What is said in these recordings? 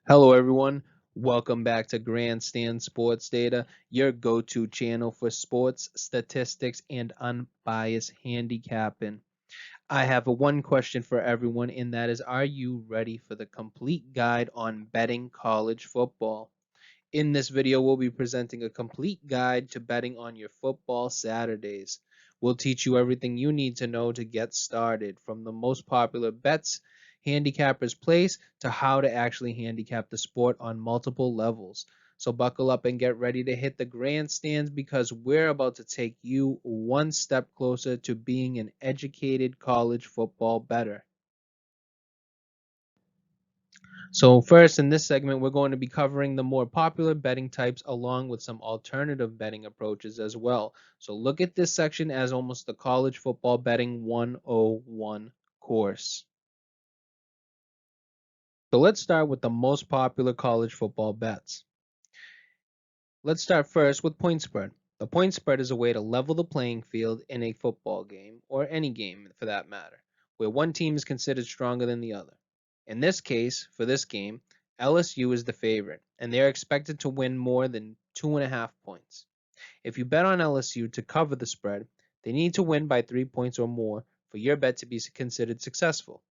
Hello, everyone. Welcome back to Grandstand Sports Data, your go-to channel for sports, statistics, and unbiased handicapping. I have a one question for everyone, and that is, are you ready for the complete guide on betting college football? In this video, we'll be presenting a complete guide to betting on your football Saturdays. We'll teach you everything you need to know to get started, from the most popular bets handicappers place to how to actually handicap the sport on multiple levels. So buckle up and get ready to hit the grandstands because we're about to take you one step closer to being an educated college football bettor. So first, in this segment, we're going to be covering the more popular betting types along with some alternative betting approaches as well. So look at this section as almost the college football betting 101 course. So let's start with the most popular college football bets. Let's start first with point spread. The point spread is a way to level the playing field in a football game, or any game for that matter, where one team is considered stronger than the other. In this case, for this game, LSU is the favorite, and they are expected to win more than 2.5 points. If you bet on LSU to cover the spread, they need to win by 3 points or more for your bet to be considered successful.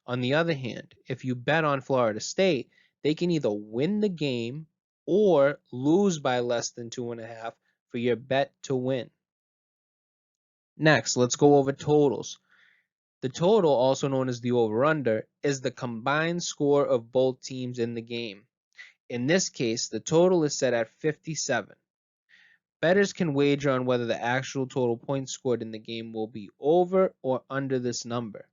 On the other hand, if you bet on Florida State, they can either win the game or lose by less than 2.5 for your bet to win. Next, let's go over totals. The total, also known as the over-under, is the combined score of both teams in the game. In this case, the total is set at 57. Bettors can wager on whether the actual total points scored in the game will be over or under this number.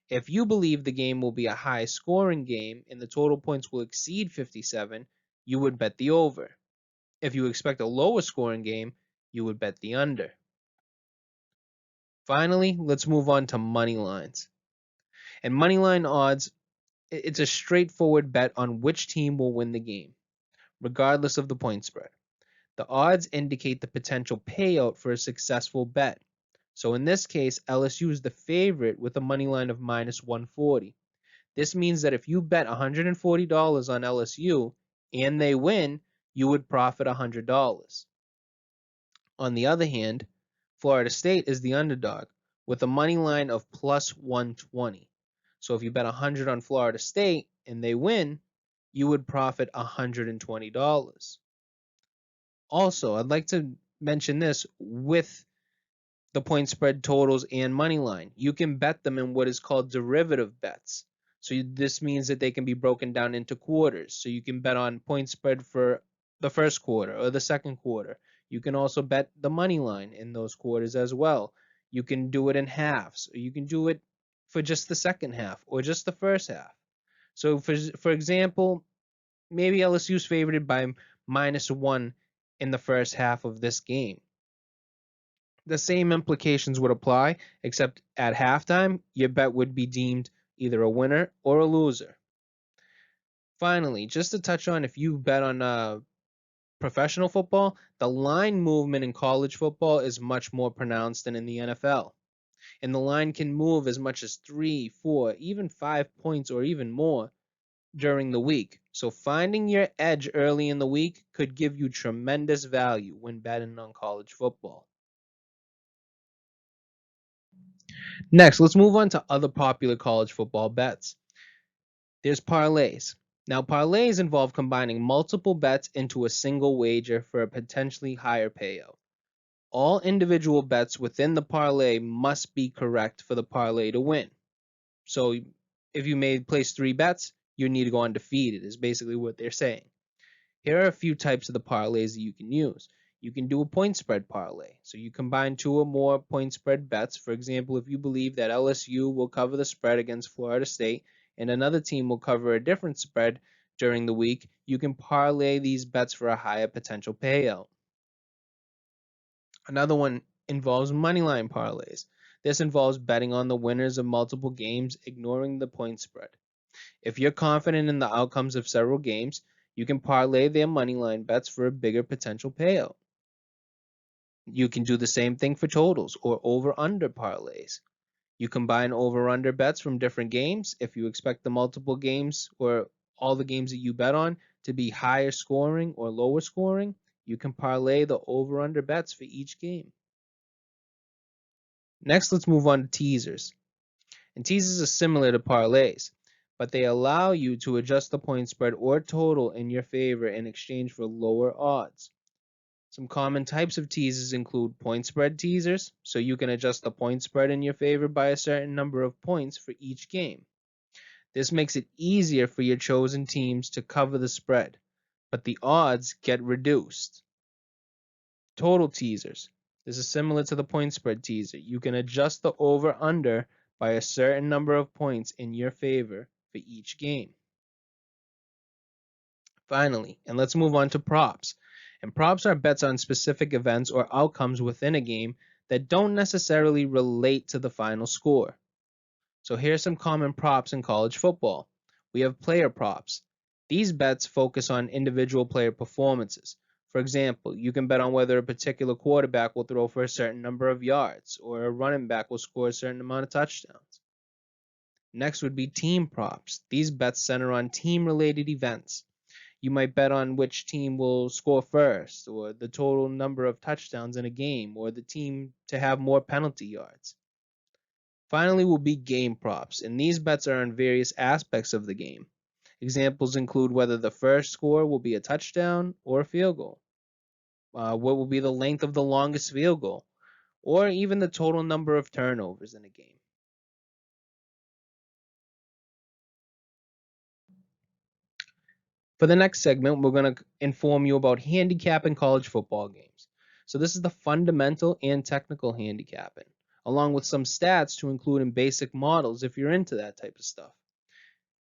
If you believe the game will be a high scoring game and the total points will exceed 57, you would bet the over. If you expect a lower scoring game, you would bet the under. Finally, let's move on to money lines. And money line odds, it's a straightforward bet on which team will win the game, regardless of the point spread. The odds indicate the potential payout for a successful bet. So in this case, LSU is the favorite with a money line of minus 140. This means that if you bet $140 on LSU and they win, you would profit $100. On the other hand, Florida State is the underdog with a money line of plus 120. So if you bet 100 on Florida State and they win, you would profit $120. Also, I'd like to mention this with the point spread totals and money line. You can bet them in what is called derivative bets. So this means that they can be broken down into quarters. So you can bet on point spread for the first quarter or the second quarter. You can also bet the money line in those quarters as well. You can do it in halves, or you can do it for just the second half or just the first half. So for example, maybe LSU's favored by -1 in the first half of this game. The same implications would apply, except at halftime, your bet would be deemed either a winner or a loser. Finally, just to touch on, if you bet on professional football, the line movement in college football is much more pronounced than in the NFL. And the line can move as much as 3, 4, even 5 points or even more during the week. So finding your edge early in the week could give you tremendous value when betting on college football. Next, let's move on to other popular college football bets. There's parlays. Now, parlays involve combining multiple bets into a single wager for a potentially higher payout. All individual bets within the parlay must be correct for the parlay to win. So, if you may place 3 bets, you need to go undefeated, is basically what they're saying. Here are a few types of the parlays that you can use. You can do a point spread parlay. So you combine 2 or more point spread bets. For example, if you believe that LSU will cover the spread against Florida State and another team will cover a different spread during the week, you can parlay these bets for a higher potential payout. Another one involves moneyline parlays. This involves betting on the winners of multiple games, ignoring the point spread. If you're confident in the outcomes of several games, you can parlay their moneyline bets for a bigger potential payout. You can do the same thing for totals or over-under parlays. You combine over-under bets from different games. If you expect the multiple games or all the games that you bet on to be higher scoring or lower scoring, you can parlay the over-under bets for each game. Next, let's move on to teasers. And teasers are similar to parlays, but they allow you to adjust the point spread or total in your favor in exchange for lower odds. Some common types of teasers include point spread teasers, so you can adjust the point spread in your favor by a certain number of points for each game. This makes it easier for your chosen teams to cover the spread, but the odds get reduced. Total teasers. This is similar to the point spread teaser. You can adjust the over-under by a certain number of points in your favor for each game. Finally, and let's move on to props. And props are bets on specific events or outcomes within a game that don't necessarily relate to the final score. So here's some common props in college football. We have player props. These bets focus on individual player performances. For example, you can bet on whether a particular quarterback will throw for a certain number of yards or a running back will score a certain amount of touchdowns. Next would be team props. These bets center on team-related events. You might bet on which team will score first, or the total number of touchdowns in a game, or the team to have more penalty yards. Finally will be game props, and these bets are on various aspects of the game. Examples include whether the first score will be a touchdown or a field goal, what will be the length of the longest field goal, or even the total number of turnovers in a game. For the next segment, we're going to inform you about handicapping college football games. So this is the fundamental and technical handicapping, along with some stats to include in basic models if you're into that type of stuff.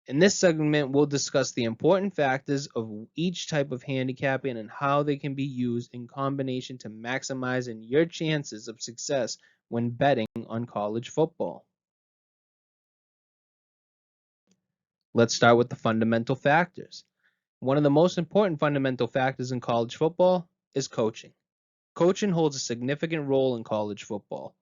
In this segment, we'll discuss the important factors of each type of handicapping and how they can be used in combination to maximize your chances of success when betting on college football. Let's start with the fundamental factors. One of the most important fundamental factors in college football is coaching. Coaching holds a significant role in college football.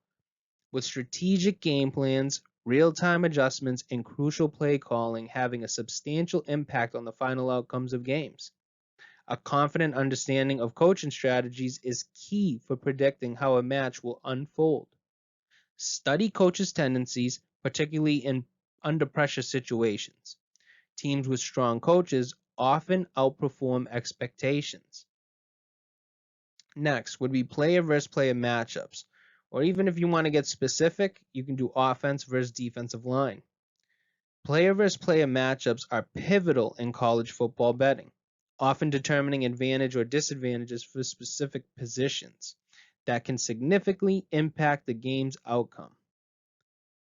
With strategic game plans, real-time adjustments, and crucial play calling having a substantial impact on the final outcomes of games. A confident understanding of coaching strategies is key for predicting how a match will unfold. Study coaches' tendencies, particularly in under pressure situations. Teams with strong coaches often outperform expectations. Next would be player versus player matchups. Or even if you want to get specific, you can do offense versus defensive line. Player versus player matchups are pivotal in college football betting, often determining advantage or disadvantages for specific positions that can significantly impact the game's outcome.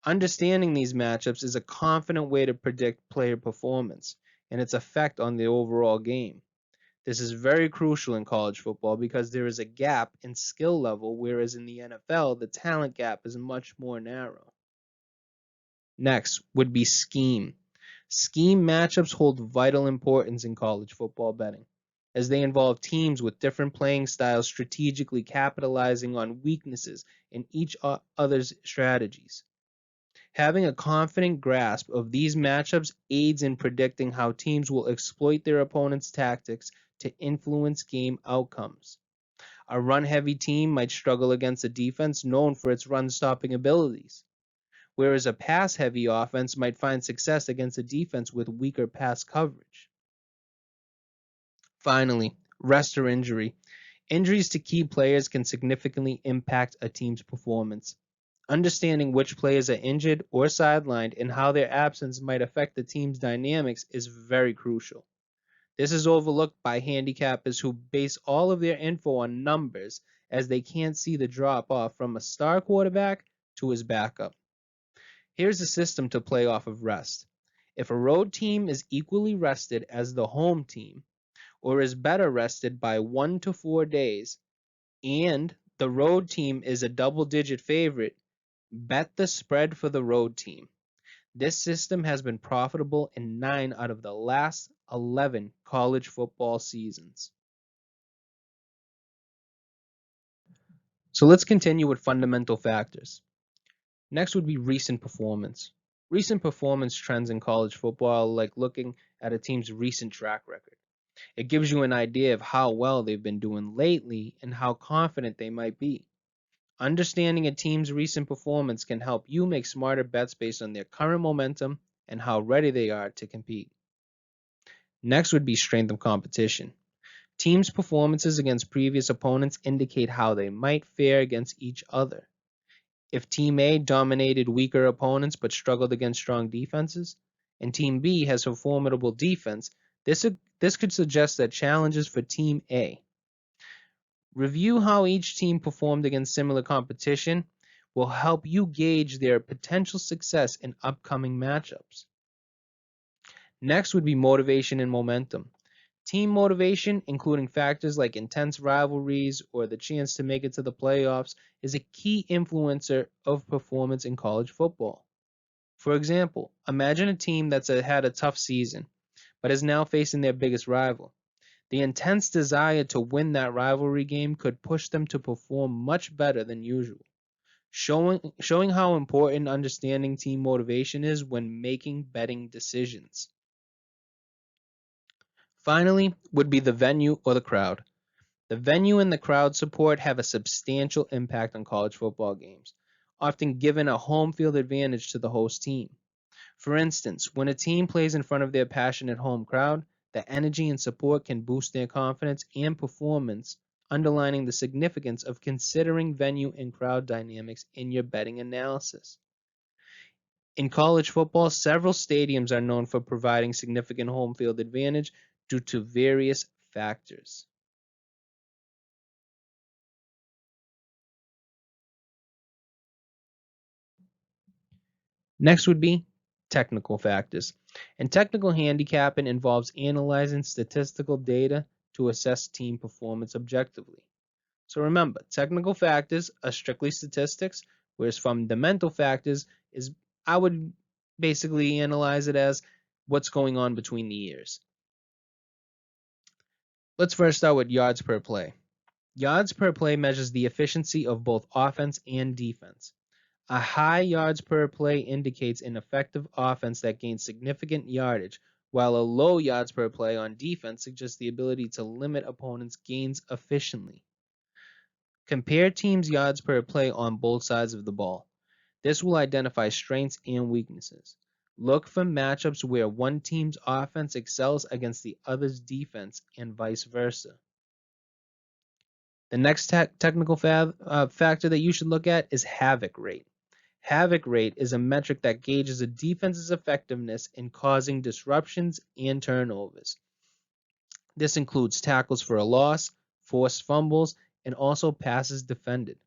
Understanding these matchups is a confident way to predict player performance and its effect on the overall game. This is very crucial in college football because there is a gap in skill level, whereas in the NFL, the talent gap is much more narrow. Next would be scheme. Scheme matchups hold vital importance in college football betting, as they involve teams with different playing styles strategically capitalizing on weaknesses in each other's strategies. Having a confident grasp of these matchups aids in predicting how teams will exploit their opponent's tactics to influence game outcomes. A run-heavy team might struggle against a defense known for its run-stopping abilities, whereas a pass-heavy offense might find success against a defense with weaker pass coverage. Finally, rest or injury. Injuries to key players can significantly impact a team's performance. Understanding which players are injured or sidelined and how their absence might affect the team's dynamics is very crucial. This is overlooked by handicappers who base all of their info on numbers, as they can't see the drop off from a star quarterback to his backup. Here's a system to play off of rest. If a road team is equally rested as the home team, or is better rested by 1 to 4 days, and the road team is a double-digit favorite, bet the spread for the road team. This system has been profitable in 9 out of the last 11 college football seasons. So let's continue with fundamental factors. Next would be recent performance. Recent performance trends in college football are like looking at a team's recent track record. It gives you an idea of how well they've been doing lately and how confident they might be. Understanding a team's recent performance can help you make smarter bets based on their current momentum and how ready they are to compete. Next would be strength of competition. Teams' performances against previous opponents indicate how they might fare against each other. If Team A dominated weaker opponents but struggled against strong defenses, and Team B has a formidable defense, this could suggest that challenges for Team A. Review how each team performed against similar competition will help you gauge their potential success in upcoming matchups. Next would be motivation and momentum. Team motivation, including factors like intense rivalries or the chance to make it to the playoffs, is a key influencer of performance in college football. For example, imagine a team that's had a tough season, but is now facing their biggest rival. The intense desire to win that rivalry game could push them to perform much better than usual, showing how important understanding team motivation is when making betting decisions. Finally, would be the venue or the crowd. The venue and the crowd support have a substantial impact on college football games, often given a home field advantage to the host team. For instance, when a team plays in front of their passionate home crowd, the energy and support can boost their confidence and performance, underlining the significance of considering venue and crowd dynamics in your betting analysis. In college football, several stadiums are known for providing significant home field advantage due to various factors. Next would be technical factors. And technical handicapping involves analyzing statistical data to assess team performance objectively. So remember, technical factors are strictly statistics, whereas fundamental factors is, I would basically analyze it as what's going on between the ears. Let's first start with yards per play. Yards per play measures the efficiency of both offense and defense. A high yards per play indicates an effective offense that gains significant yardage, while a low yards per play on defense suggests the ability to limit opponents' gains efficiently. Compare teams' yards per play on both sides of the ball. This will identify strengths and weaknesses. Look for matchups where one team's offense excels against the other's defense and vice versa. The next technical factor that you should look at is Havoc Rate. Havoc Rate is a metric that gauges a defense's effectiveness in causing disruptions and turnovers. This includes tackles for a loss, forced fumbles, and also passes defended.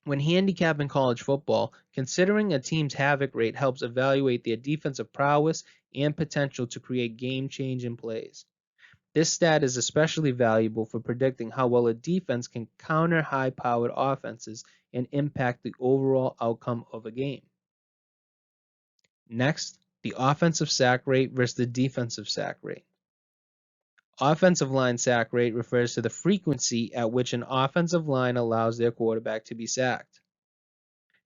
When handicapping college football, considering a team's Havoc Rate helps evaluate their defensive prowess and potential to create game-changing plays. This stat is especially valuable for predicting how well a defense can counter high-powered offenses and impact the overall outcome of a game. Next, the offensive sack rate versus the defensive sack rate. Offensive line sack rate refers to the frequency at which an offensive line allows their quarterback to be sacked.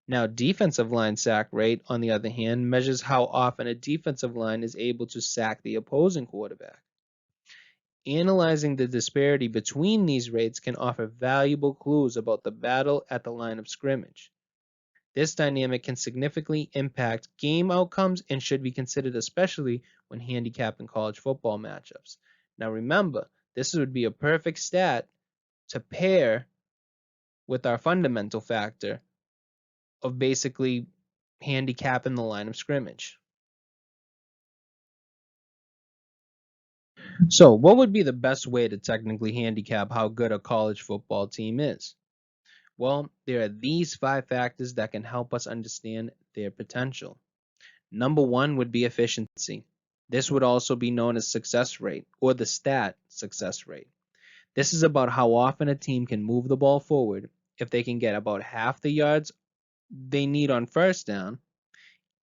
Now, defensive line sack rate, on the other hand, measures how often a defensive line is able to sack the opposing quarterback. Analyzing the disparity between these rates can offer valuable clues about the battle at the line of scrimmage. This dynamic can significantly impact game outcomes and should be considered especially when handicapping college football matchups. Now remember, this would be a perfect stat to pair with our fundamental factor of basically handicapping the line of scrimmage. So, what would be the best way to technically handicap how good a college football team is? Well, there are these 5 factors that can help us understand their potential. Number one would be efficiency. This would also be known as success rate or the stat success rate. This is about how often a team can move the ball forward. If they can get about half the yards they need on first down,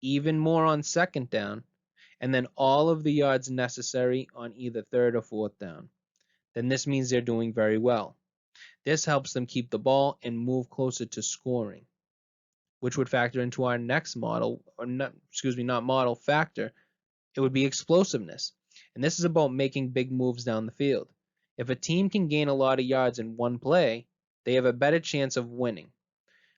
even more on second down, and then all of the yards necessary on either third or fourth down, then this means they're doing very well. This helps them keep the ball and move closer to scoring. which would factor into our next model, or not model, factor. It would be explosiveness. And this is about making big moves down the field. If a team can gain a lot of yards in one play, they have a better chance of winning.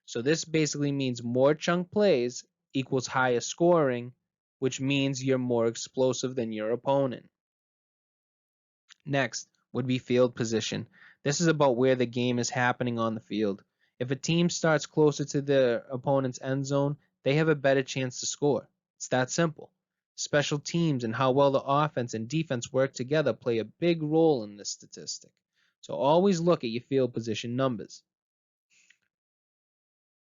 So this basically means more chunk plays equals higher scoring, which means you're more explosive than your opponent. Next would be field position. This is about where the game is happening on the field. If a team starts closer to their opponent's end zone, they have a better chance to score. It's that simple. Special teams and how well the offense and defense work together play a big role in this statistic. So always look at your field position numbers.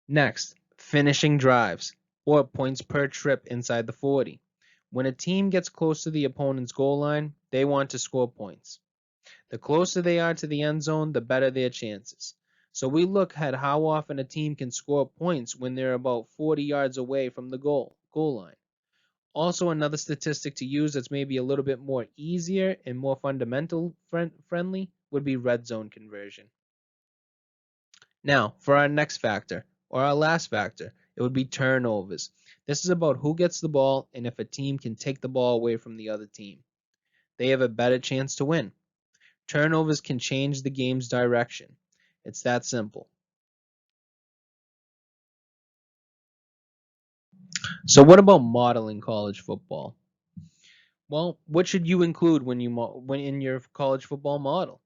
Next, finishing drives, or points per trip inside the 40. When a team gets close to the opponent's goal line, they want to score points. The closer they are to the end zone, the better their chances. So we look at how often a team can score points when they're about 40 yards away from the goal line. Also, another statistic to use that's maybe a little bit more easier and more fundamental friendly would be red zone conversion. Now, for our next factor, or our last factor, it would be turnovers. This is about who gets the ball and if a team can take the ball away from the other team. They have a better chance to win. Turnovers can change the game's direction. It's that simple. So what about modeling college football? Well, what should you include when in your college football model?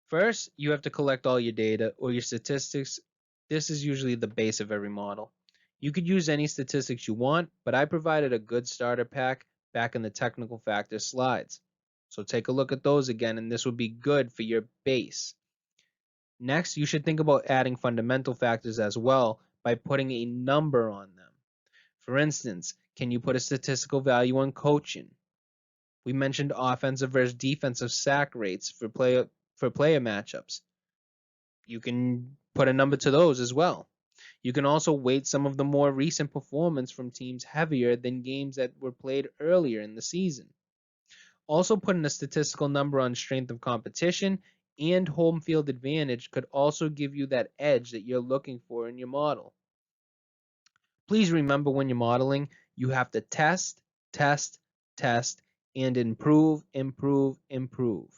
First, you have to collect all your data or your statistics. This is usually the base of every model. You could use any statistics you want, but I provided a good starter pack back in the technical factors slides. So take a look at those again, and this would be good for your base. Next, you should think about adding fundamental factors as well by putting a number on them. For instance, can you put a statistical value on coaching? We mentioned offensive versus defensive sack rates for player matchups. You can put a number to those as well. You can also weight some of the more recent performance from teams heavier than games that were played earlier in the season. Also, putting a statistical number on strength of competition and home field advantage could also give you that edge that you're looking for in your model. Please remember when you're modeling, you have to test, test, test, and improve, improve, improve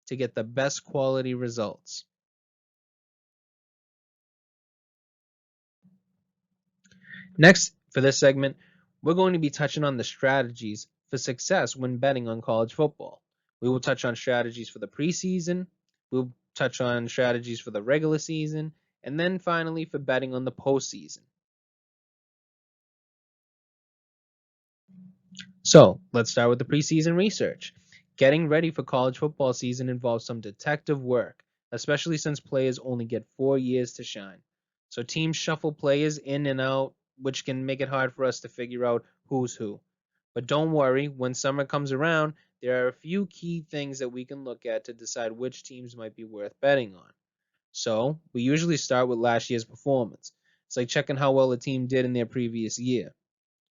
to get the best quality results. Next, for this segment, we're going to be touching on the strategies for success when betting on college football. We will touch on strategies for the preseason, we'll touch on strategies for the regular season, and then finally for betting on the postseason. So, let's start with the preseason research. Getting ready for college football season involves some detective work, especially since players only get 4 years to shine. So teams shuffle players in and out, which can make it hard for us to figure out who's who. But don't worry, when summer comes around, there are a few key things that we can look at to decide which teams might be worth betting on. So, we usually start with last year's performance. It's like checking how well a team did in their previous year.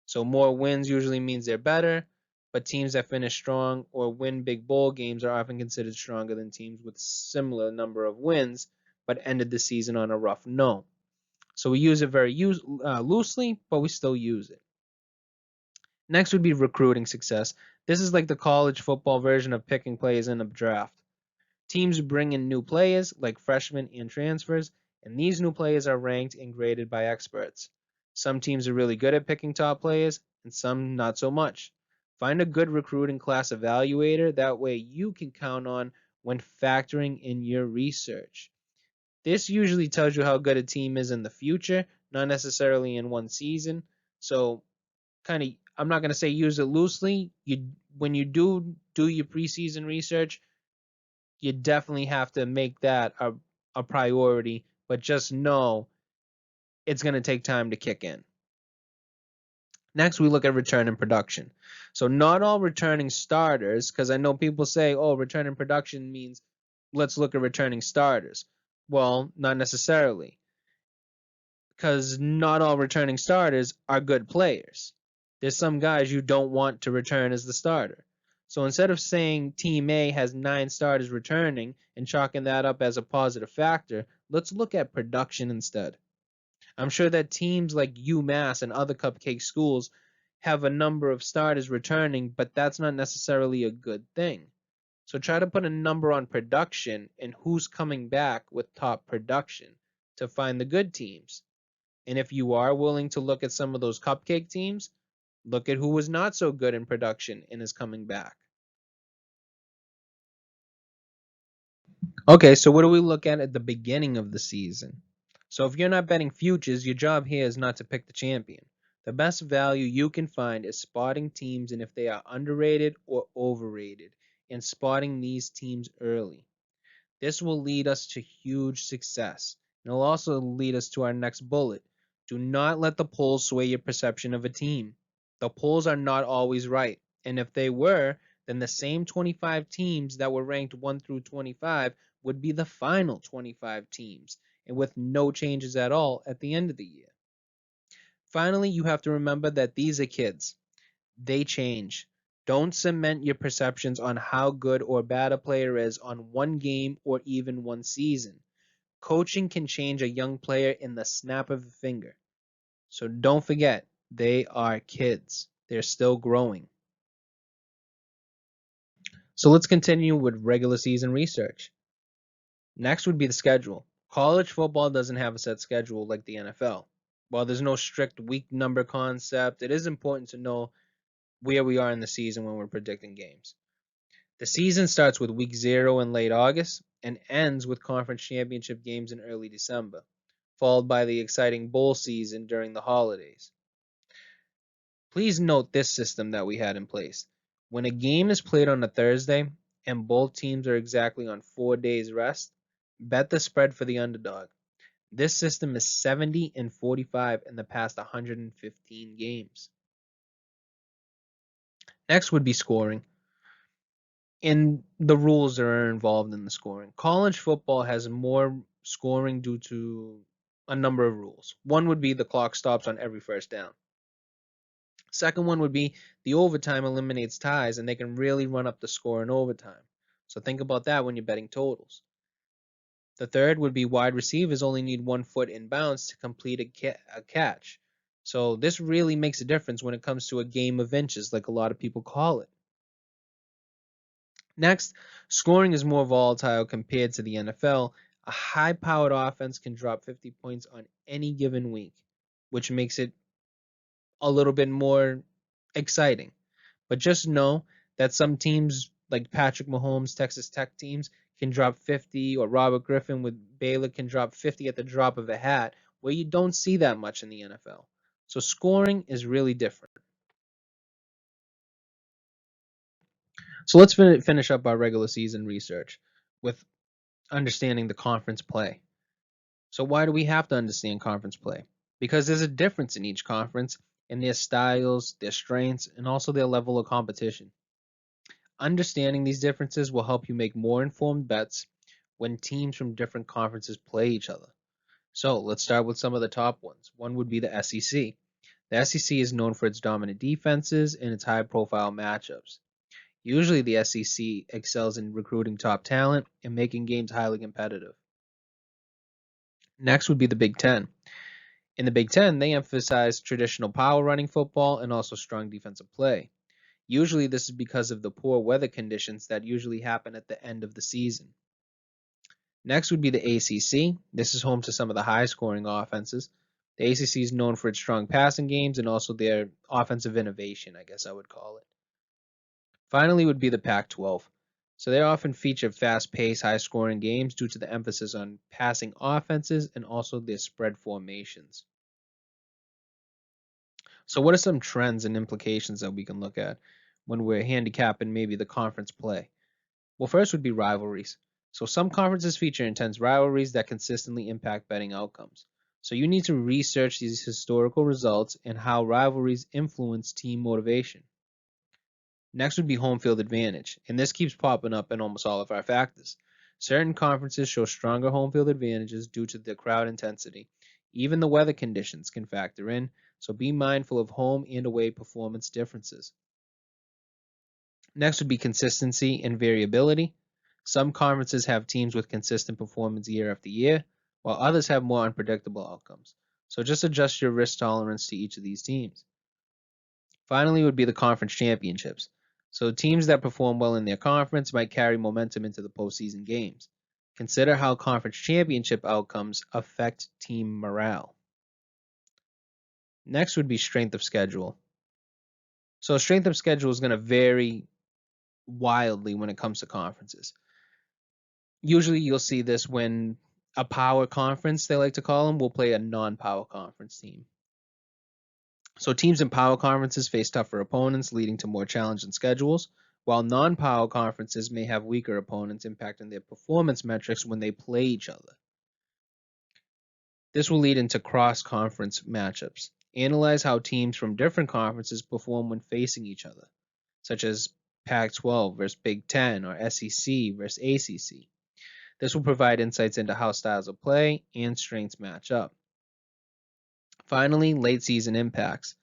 So more wins usually means they're better, but teams that finish strong or win big bowl games are often considered stronger than teams with similar number of wins but ended the season on a rough note. So we use it very loosely, but we still use it. Next would be recruiting success. This is like the college football version of picking players in a draft. Teams bring in new players, like freshmen and transfers, and these new players are ranked and graded by experts. Some teams are really good at picking top players, and some not so much. Find a good recruiting class evaluator, that way you can count on when factoring in your research. This usually tells you how good a team is in the future, not necessarily in one season. So, I'm not going to say use it loosely. When you do your preseason research, you definitely have to make that a priority, but just know it's going to take time to kick in. Next, we look at return and production. So not all returning starters, because I know people say, oh, return and production means let's look at returning starters. Well, not necessarily, because not all returning starters are good players. There's some guys you don't want to return as the starter. So instead of saying Team A has 9 starters returning and chalking that up as a positive factor, let's look at production instead. I'm sure that teams like UMass and other cupcake schools have a number of starters returning, but that's not necessarily a good thing. So try to put a number on production and who's coming back with top production to find the good teams. And if you are willing to look at some of those cupcake teams, look at who was not so good in production and is coming back. Okay, so what do we look at the beginning of the season? So if you're not betting futures, your job here is not to pick the champion. The best value you can find is spotting teams and if they are underrated or overrated, and spotting these teams early. This will lead us to huge success. It'll also lead us to our next bullet. Do not let the polls sway your perception of a team. The polls are not always right, and if they were, then the same 25 teams that were ranked 1 through 25 would be the final 25 teams, and with no changes at all at the end of the year. Finally, you have to remember that these are kids. They change. Don't cement your perceptions on how good or bad a player is on one game or even one season. Coaching can change a young player in the snap of a finger. So don't forget, they are kids. They're still growing. So let's continue with regular season research. Next would be the schedule. College football doesn't have a set schedule like the NFL. While there's no strict week number concept, it is important to know where we are in the season when we're predicting games. The season starts with week 0 in late August and ends with conference championship games in early December, followed by the exciting bowl season during the holidays. Please note this system that we had in place. When a game is played on a Thursday and both teams are exactly on 4 days rest, bet the spread for the underdog. This system is 70 and 45 in the past 115 games. Next would be scoring and the rules that are involved in the scoring. College football has more scoring due to a number of rules. One would be the clock stops on every first down. Second one would be the overtime eliminates ties and they can really run up the score in overtime. So think about that when you're betting totals. The third would be wide receivers only need 1 foot in bounds to complete a catch. So this really makes a difference when it comes to a game of inches, like a lot of people call it. Next, scoring is more volatile compared to the NFL. A high-powered offense can drop 50 points on any given week, which makes it a little bit more exciting. But just know that some teams, like Patrick Mahomes, Texas Tech teams, can drop 50, or Robert Griffin with Baylor can drop 50 at the drop of a hat, where you don't see that much in the NFL. So scoring is really different. So let's finish up our regular season research with understanding the conference play. So why do we have to understand conference play? Because there's a difference in each conference in their styles, their strengths, and also their level of competition. Understanding these differences will help you make more informed bets when teams from different conferences play each other. So let's start with some of the top ones. One would be the SEC. The SEC is known for its dominant defenses and its high-profile matchups. Usually the SEC excels in recruiting top talent and making games highly competitive. Next would be the Big Ten. In the Big Ten, they emphasize traditional power running football and also strong defensive play. Usually this is because of the poor weather conditions that usually happen at the end of the season. Next would be the ACC. This is home to some of the high-scoring offenses. The ACC is known for its strong passing games and also their offensive innovation, I guess I would call it. Finally would be the Pac-12. So they often feature fast-paced, high-scoring games due to the emphasis on passing offenses and also their spread formations. So what are some trends and implications that we can look at when we're handicapping maybe the conference play? Well, first would be rivalries. So some conferences feature intense rivalries that consistently impact betting outcomes. So you need to research these historical results and how rivalries influence team motivation. Next would be home field advantage, and this keeps popping up in almost all of our factors. Certain conferences show stronger home field advantages due to the crowd intensity. Even the weather conditions can factor in, so be mindful of home and away performance differences. Next would be consistency and variability. Some conferences have teams with consistent performance year after year, while others have more unpredictable outcomes. So just adjust your risk tolerance to each of these teams. Finally would be the conference championships. So teams that perform well in their conference might carry momentum into the postseason games. Consider how conference championship outcomes affect team morale. Next would be strength of schedule. So strength of schedule is going to vary wildly when it comes to conferences. Usually you'll see this when a power conference, they like to call them, will play a non-power conference team. So teams in power conferences face tougher opponents, leading to more challenging schedules, while non-power conferences may have weaker opponents, impacting their performance metrics when they play each other. This will lead into cross-conference matchups. Analyze how teams from different conferences perform when facing each other, such as Pac-12 versus Big Ten or SEC versus ACC. This will provide insights into how styles of play and strengths match up. Finally, late season impacts.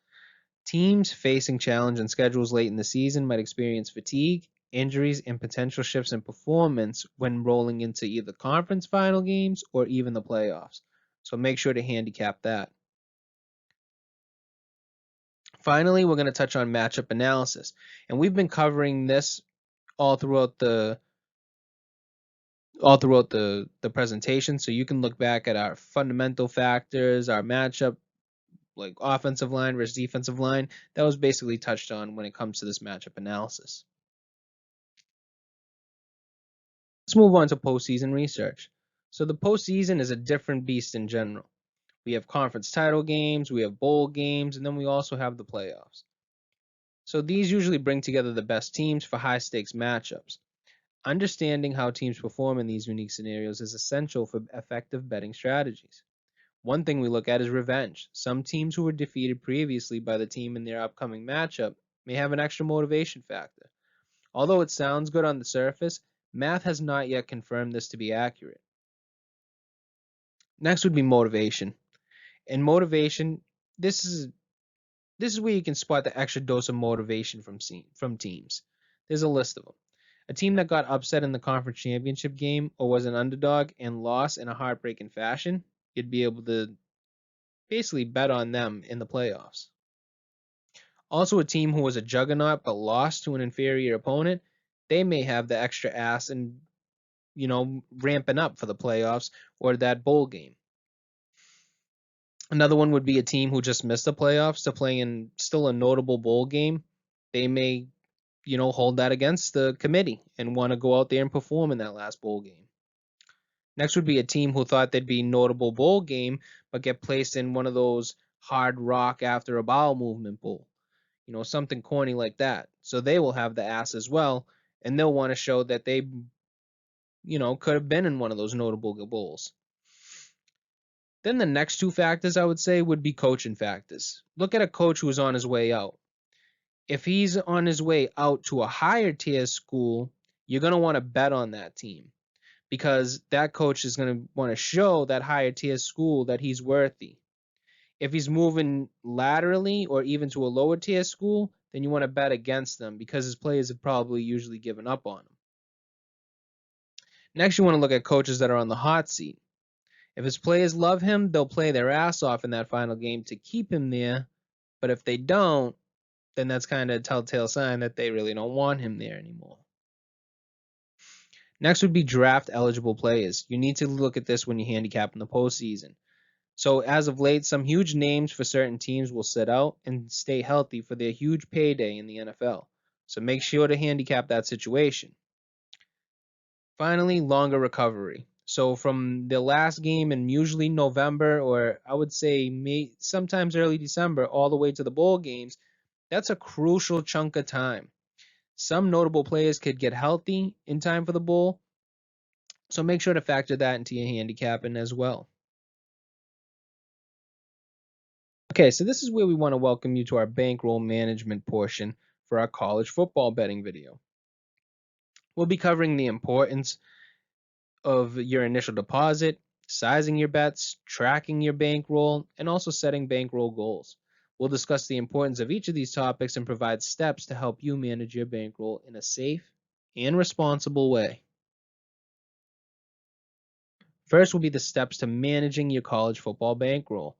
Teams facing challenging schedules late in the season might experience fatigue, injuries, and potential shifts in performance when rolling into either conference final games or even the playoffs. So make sure to handicap that. Finally, we're going to touch on matchup analysis. And we've been covering this all throughout the presentation. So you can look back at our fundamental factors, our matchup, like offensive line versus defensive line. That was basically touched on when it comes to this matchup analysis. Let's move on to postseason research. So the postseason is a different beast in general. We have conference title games, we have bowl games, and then we also have the playoffs. So these usually bring together the best teams for high stakes matchups. Understanding how teams perform in these unique scenarios is essential for effective betting strategies. One thing we look at is revenge. Some teams who were defeated previously by the team in their upcoming matchup may have an extra motivation factor. Although it sounds good on the surface, math has not yet confirmed this to be accurate. Next would be motivation. And motivation, this is where you can spot the extra dose of motivation from teams. There's a list of them. A team that got upset in the conference championship game or was an underdog and lost in a heartbreaking fashion, you'd be able to basically bet on them in the playoffs. Also, a team who was a juggernaut but lost to an inferior opponent, they may have the extra ass and, ramping up for the playoffs or that bowl game. Another one would be a team who just missed the playoffs to play in still a notable bowl game. They may, hold that against the committee and want to go out there and perform in that last bowl game. Next would be a team who thought they'd be a notable bowl game, but get placed in one of those hard rock after a bowel movement bowl. Something corny like that. So they will have the ass as well, and they'll want to show that they, could have been in one of those notable bowls. Then the next two factors I would say would be coaching factors. Look at a coach who is on his way out. If he's on his way out to a higher tier school, you're going to want to bet on that team because that coach is going to want to show that higher tier school that he's worthy. If he's moving laterally or even to a lower tier school, then you want to bet against them because his players have probably usually given up on him. Next, you want to look at coaches that are on the hot seat. If his players love him, they'll play their ass off in that final game to keep him there. But if they don't, then that's kind of a telltale sign that they really don't want him there anymore. Next would be draft eligible players. You need to look at this when you handicap in the postseason. So as of late, some huge names for certain teams will sit out and stay healthy for their huge payday in the NFL. So make sure to handicap that situation. Finally, longer recovery. So from the last game in usually November, or I would say sometimes early December, all the way to the bowl games, that's a crucial chunk of time. Some notable players could get healthy in time for the bowl, so make sure to factor that into your handicapping as well. Okay, so this is where we want to welcome you to our bankroll management portion for our college football betting video. We'll be covering the importance of your initial deposit, sizing your bets, tracking your bankroll, and also setting bankroll goals. We'll discuss the importance of each of these topics and provide steps to help you manage your bankroll in a safe and responsible way. First will be the steps to managing your college football bankroll.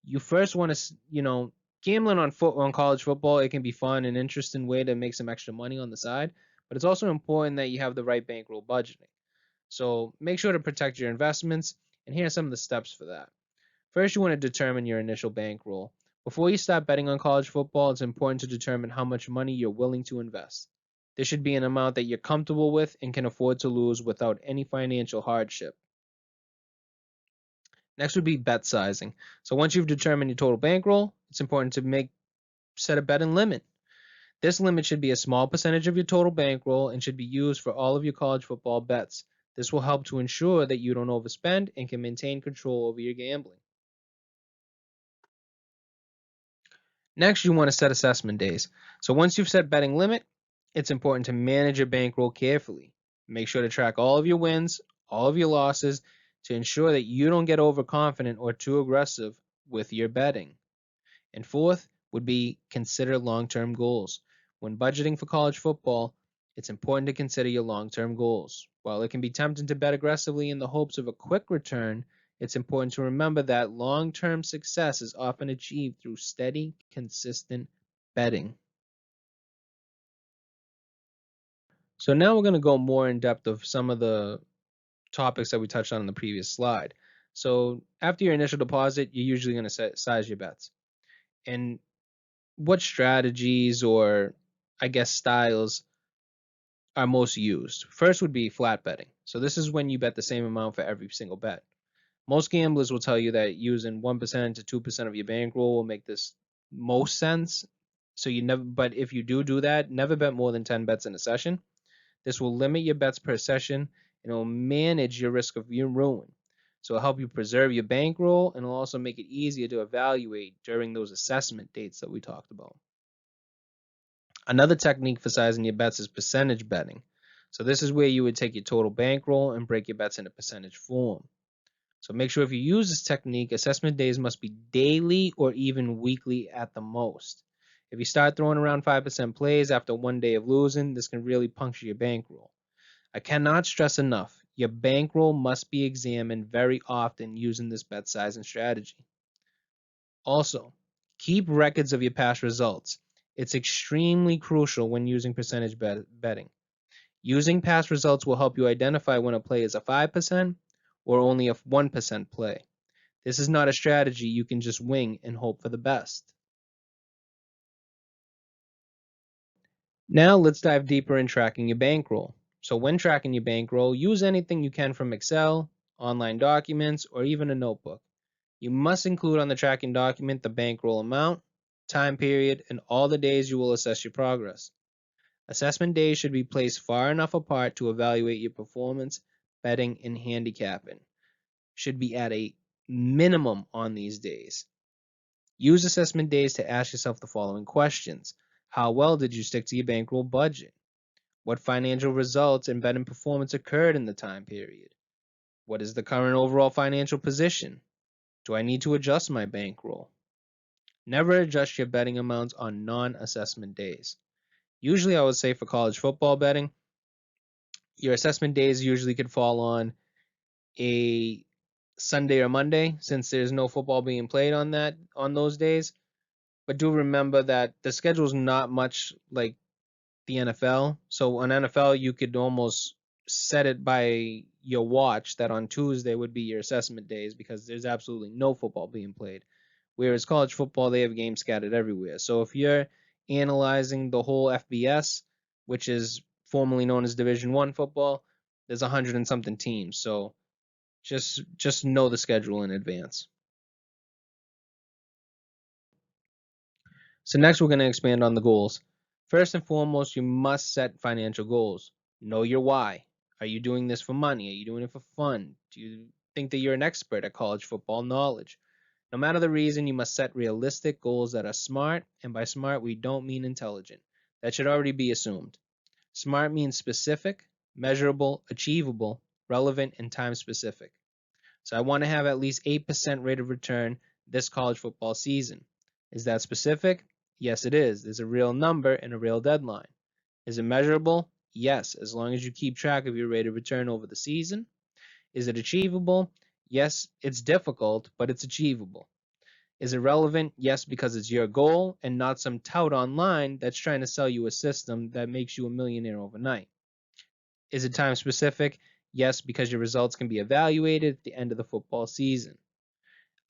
You first want to, gambling on college football, it can be fun and interesting way to make some extra money on the side, but it's also important that you have the right bankroll budgeting. So make sure to protect your investments, and here are some of the steps for that. First, you want to determine your initial bankroll. Before you start betting on college football, it's important to determine how much money you're willing to invest. This should be an amount that you're comfortable with and can afford to lose without any financial hardship. Next would be bet sizing. So once you've determined your total bankroll, it's important to set a betting limit. This limit should be a small percentage of your total bankroll and should be used for all of your college football bets. This will help to ensure that you don't overspend and can maintain control over your gambling. Next, you want to set assessment days. So once you've set betting limit, it's important to manage your bankroll carefully. Make sure to track all of your wins, all of your losses, to ensure that you don't get overconfident or too aggressive with your betting. And fourth would be consider long-term goals. When budgeting for college football, it's important to consider your long-term goals. While it can be tempting to bet aggressively in the hopes of a quick return, it's important to remember that long-term success is often achieved through steady, consistent betting. So now we're going to go more in depth of some of the topics that we touched on in the previous slide. So after your initial deposit, you're usually going to size your bets. And what strategies or I guess styles are most used? First would be flat betting. So this is when you bet the same amount for every single bet. Most gamblers will tell you that using 1% to 2% of your bankroll will make this most sense. So but if you do that, never bet more than 10 bets in a session. This will limit your bets per session and it will manage your risk of your ruin. So it'll help you preserve your bankroll and it'll also make it easier to evaluate during those assessment dates that we talked about. Another technique for sizing your bets is percentage betting. So this is where you would take your total bankroll and break your bets into percentage form. So make sure if you use this technique, assessment days must be daily or even weekly at the most. If you start throwing around 5% plays after one day of losing, this can really puncture your bankroll. I cannot stress enough, your bankroll must be examined very often using this bet sizing strategy. Also, keep records of your past results. It's extremely crucial when using percentage betting. Using past results will help you identify when a play is a 5% or only a 1% play. This is not a strategy you can just wing and hope for the best. Now let's dive deeper in tracking your bankroll. So when tracking your bankroll, use anything you can from Excel, online documents, or even a notebook. You must include on the tracking document the bankroll amount, time period, and all the days you will assess your progress. Assessment days should be placed far enough apart to evaluate your performance, betting, and handicapping. Should be at a minimum on these days. Use assessment days to ask yourself the following questions. How well did you stick to your bankroll budget? What financial results and betting performance occurred in the time period? What is the current overall financial position? Do I need to adjust my bankroll? Never adjust your betting amounts on non-assessment days. Usually I would say for college football betting, your assessment days usually could fall on a Sunday or Monday since there's no football being played on those days. But do remember that the schedule is not much like the NFL. So on NFL, you could almost set it by your watch that on Tuesday would be your assessment days because there's absolutely no football being played. Whereas college football, they have games scattered everywhere. So if you're analyzing the whole FBS, which is formerly known as Division One football, there's 100 and something teams. So just know the schedule in advance. So next we're going to expand on the goals. First and foremost, you must set financial goals. Know your why. Are you doing this for money? Are you doing it for fun? Do you think that you're an expert at college football knowledge? No matter the reason, you must set realistic goals that are smart, and by smart, we don't mean intelligent. That should already be assumed. Smart means specific, measurable, achievable, relevant, and time specific. So I want to have at least 8% rate of return this college football season. Is that specific? Yes, it is. There's a real number and a real deadline. Is it measurable? Yes, as long as you keep track of your rate of return over the season. Is it achievable? Yes, it's difficult, but it's achievable. Is it relevant? Yes, because it's your goal and not some tout online that's trying to sell you a system that makes you a millionaire overnight. Is it time specific? Yes, because your results can be evaluated at the end of the football season.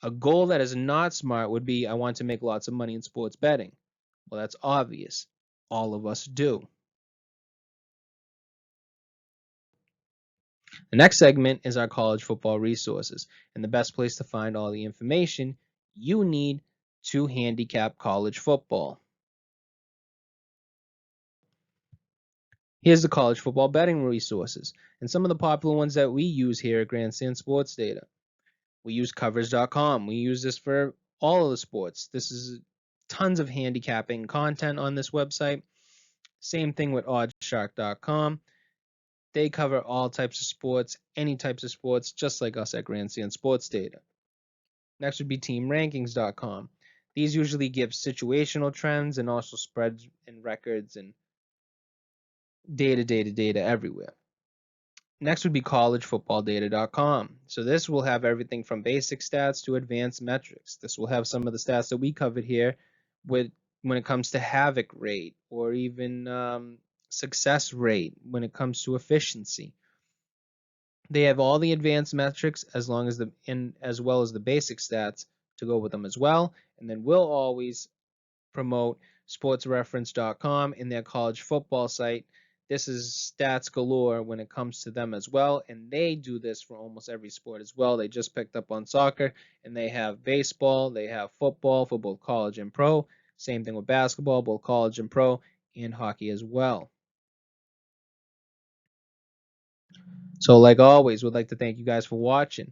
A goal that is not smart would be, I want to make lots of money in sports betting. Well, that's obvious. All of us do. The next segment is our college football resources, and the best place to find all the information you need to handicap college football. Here's the college football betting resources, and some of the popular ones that we use here at Grandstand Sports Data. We use covers.com. We use this for all of the sports. This is tons of handicapping content on this website. Same thing with oddshark.com. They cover all types of sports, any types of sports, just like us at Grandstand Sports Data. Next would be teamrankings.com. These usually give situational trends and also spreads and records and data everywhere. Next would be collegefootballdata.com. So this will have everything from basic stats to advanced metrics. This will have some of the stats that we covered here with when it comes to Havoc Rate or even success rate when it comes to efficiency. They have all the advanced metrics as well as the basic stats to go with them as well. And then we'll always promote sportsreference.com in their college football site. This is stats galore when it comes to them as well, and they do this for almost every sport as well. They just picked up on soccer, and they have baseball, they have football for both college and pro. Same thing with basketball, both college and pro, and hockey as well. So like always, we'd like to thank you guys for watching.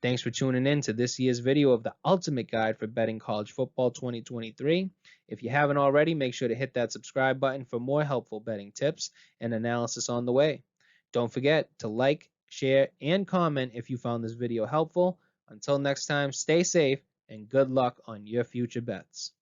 Thanks for tuning in to this year's video of the ultimate guide for betting college football 2023. If you haven't already, make sure to hit that subscribe button for more helpful betting tips and analysis on the way. Don't forget to like, share, and comment if you found this video helpful. Until next time, stay safe and good luck on your future bets.